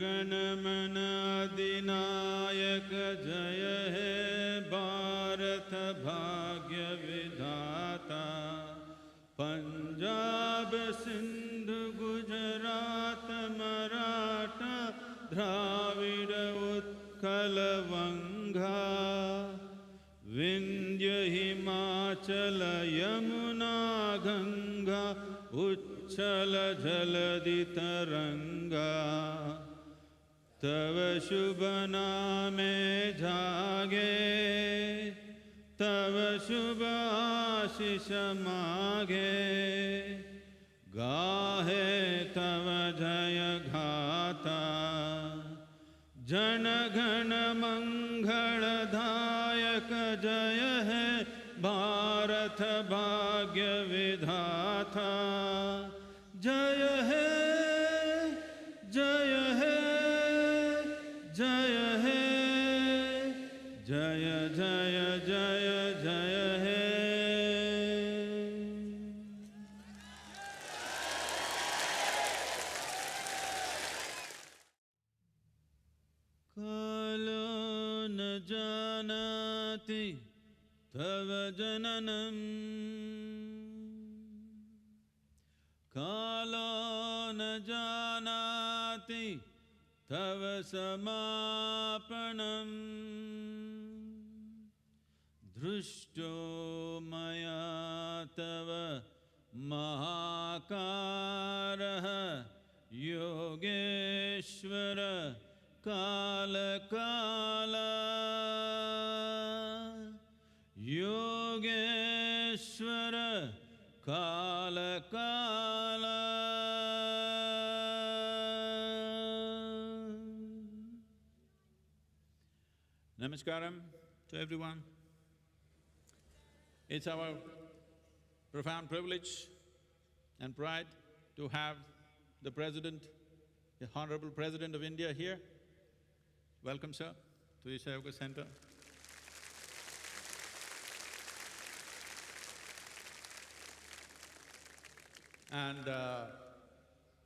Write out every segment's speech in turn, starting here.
गण मन अधिनायक जय हे भारत भाग्य विधाता। पंजाब सिंध गुजरात मराठा द्राविड़ उत्कल वंगा। विंध्य हिमाचल यमुना गंगा उच्छल जलधि तरंगा। तव शुभ नामे जागे तव शुभ आशीष मागे। गाहे तव जय गाथा जन गण मंगलदायक जय है भारत भाग्य विधाता। जय है जय है जय है जय जय जय जय है। कालो न जानाति तव जननम्। कालो न जानाति तव समापनम्। दृष्टो मया तव महाकारः योगेश्वर काल काल। योगेश्वर काल काल। Namaskaram to everyone. It's our profound privilege and pride to have the President, the Honorable President of India here. Welcome, sir, to the Yoga Center. And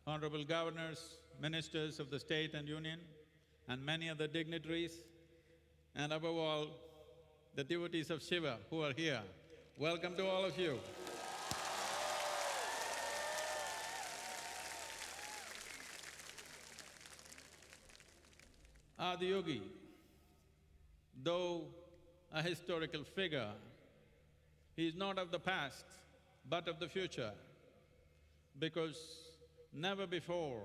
honorable governors, ministers of the state and union, and many other dignitaries, and above all, the devotees of Shiva who are here. Welcome to all of you. Adiyogi, though a historical figure, he is not of the past, but of the future, because never before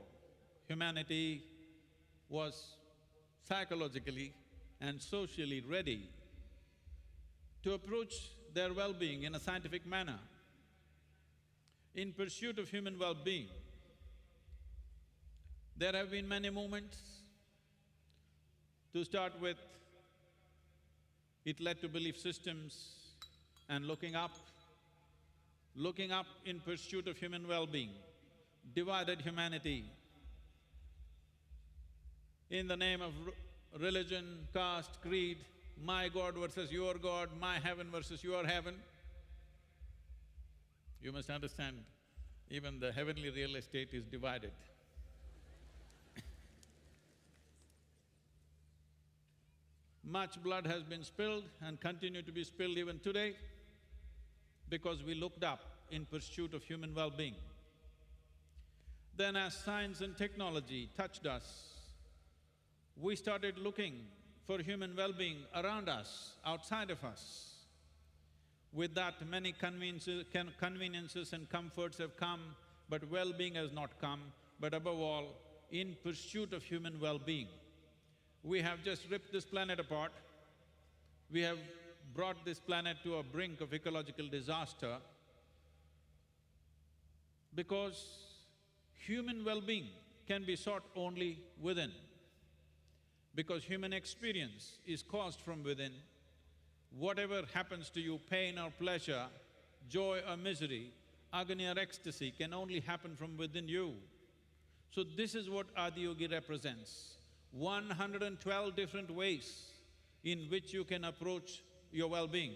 humanity was psychologically and socially ready to approach their well-being in a scientific manner. In pursuit of human well-being, there have been many movements. To start with, it led to belief systems and looking up in pursuit of human well-being, divided humanity in the name of religion, caste, creed, my God versus your God, my heaven versus your heaven. You must understand, even the heavenly real estate is divided. Much blood has been spilled and continue to be spilled even today because we looked up in pursuit of human well-being. Then as science and technology touched us, we started looking for human well-being around us, outside of us. With that, many conveniences and comforts have come, but well-being has not come, but above all, in pursuit of human well-being. We have just ripped this planet apart. We have brought this planet to a brink of ecological disaster because human well-being can be sought only within. Because human experience is caused from within. Whatever happens to you, pain or pleasure, joy or misery, agony or ecstasy, can only happen from within you. So this is what Adiyogi represents. 112 different ways in which you can approach your well-being.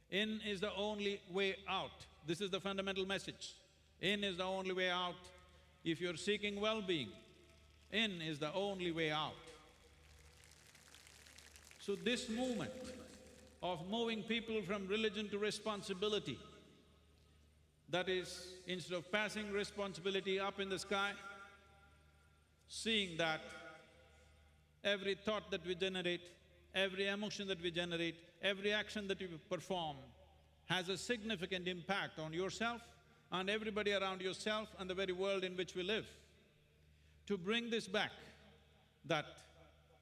In is the only way out. This is the fundamental message. In is the only way out. If you're seeking well-being, in is the only way out. So this movement of moving people from religion to responsibility, that is, instead of passing responsibility up in the sky, seeing that every thought that we generate, every emotion that we generate, every action that we perform has a significant impact on yourself and everybody around yourself and the very world in which we live. To bring this back, that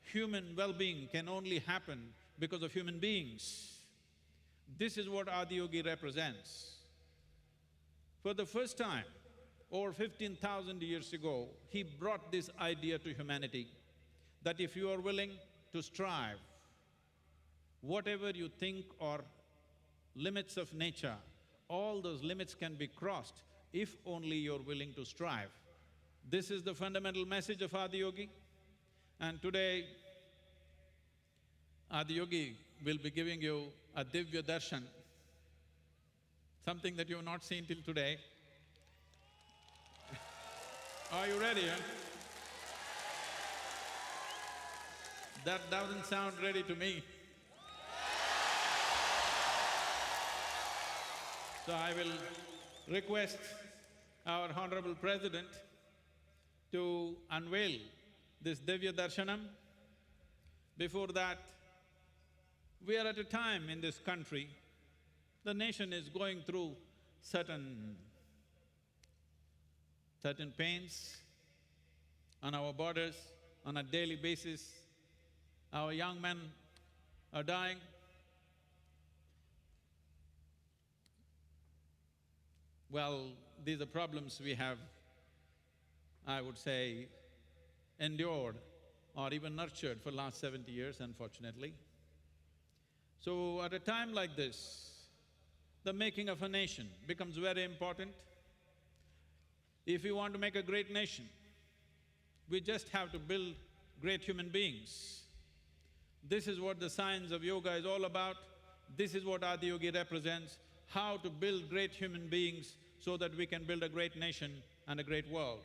human well-being can only happen because of human beings, this is what Adiyogi represents. For the first time, over 15,000 years ago, he brought this idea to humanity that if you are willing to strive, whatever you think are limits of nature, all those limits can be crossed if only you're willing to strive. This is the fundamental message of Adiyogi. And today, Adiyogi will be giving you a Divya Darshan, something that you have not seen till today. Are you ready, huh? That doesn't sound ready to me. So I will request our Honorable President to unveil this Divya Darshanam. Before that, we are at a time in this country, the nation is going through certain pains on our borders on a daily basis. Our young men are dying. Well, these are problems we have, I would say, endured or even nurtured for last 70 years, unfortunately. So at a time like this, the making of a nation becomes very important. If we want to make a great nation, we just have to build great human beings. This is what the science of yoga is all about. This is what Adiyogi represents, how to build great human beings so that we can build a great nation and a great world.